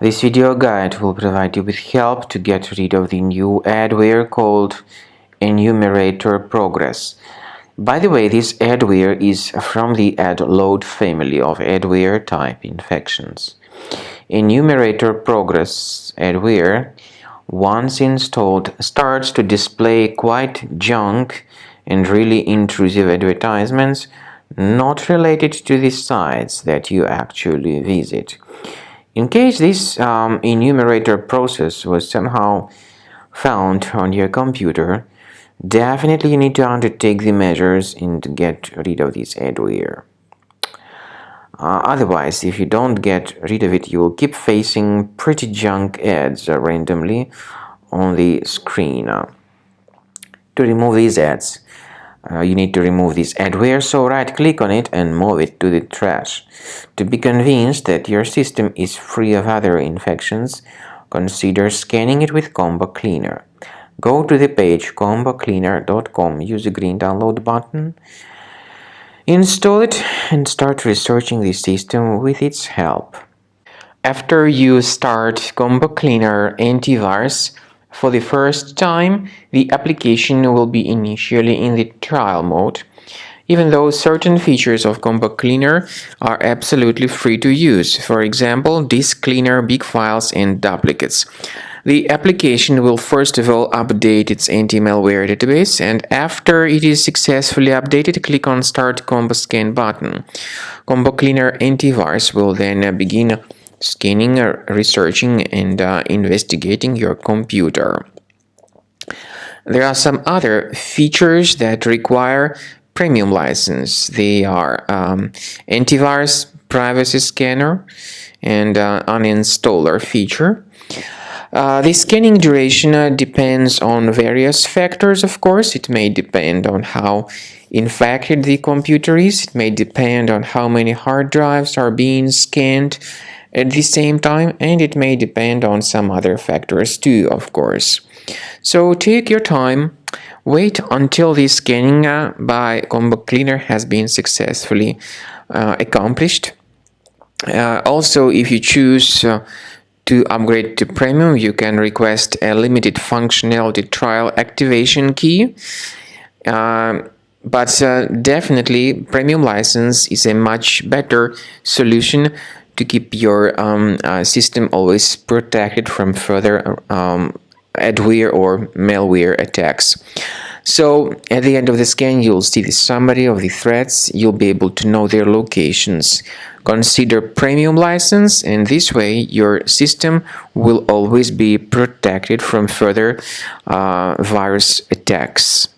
This video guide will provide you with help to get rid of the new adware called EnumeratorProgress. By the way, this adware is from the adload family of adware type infections. EnumeratorProgress adware, once installed, starts to display quite junk and really intrusive advertisements not related to the sites that you actually visit. In case this enumerator process was somehow found on your computer, definitely you need to undertake the measures and get rid of this adware. Otherwise, if you don't get rid of it, you will keep facing pretty junk ads randomly on the screen. To remove these ads, you need to remove this adware, so right-click on it and move it to the trash. To be convinced that your system is free of other infections, consider scanning it with Combo Cleaner. Go to the page combocleaner.com, use the green download button, install it, and start researching the system with its help. After you start Combo Cleaner Antivirus for the first time, the application will be initially in the trial mode, even though certain features of Combo Cleaner are absolutely free to use. For example, disk cleaner, big files, and duplicates. The application will first of all update its anti-malware database, and after it is successfully updated, click on Start Combo Scan button. Combo Cleaner Antivirus will then begin scanning, researching, and investigating your computer. There are some other features that require premium license. They are antivirus, privacy scanner, and uninstaller feature. The scanning duration depends on various factors, of course. It may depend on how infected the computer is. It may depend on how many hard drives are being scanned at the same time, and it may depend on some other factors too, of course. So take your time, wait until the scanning by Combo Cleaner has been successfully accomplished. Also, if you choose to upgrade to premium, you can request a limited functionality trial activation key. But definitely, premium license is a much better solution to keep your system always protected from further adware or malware attacks. So at the end of the scan, you'll see the summary of the threats. You'll be able to know their locations. Consider premium license, and this way your system will always be protected from further virus attacks.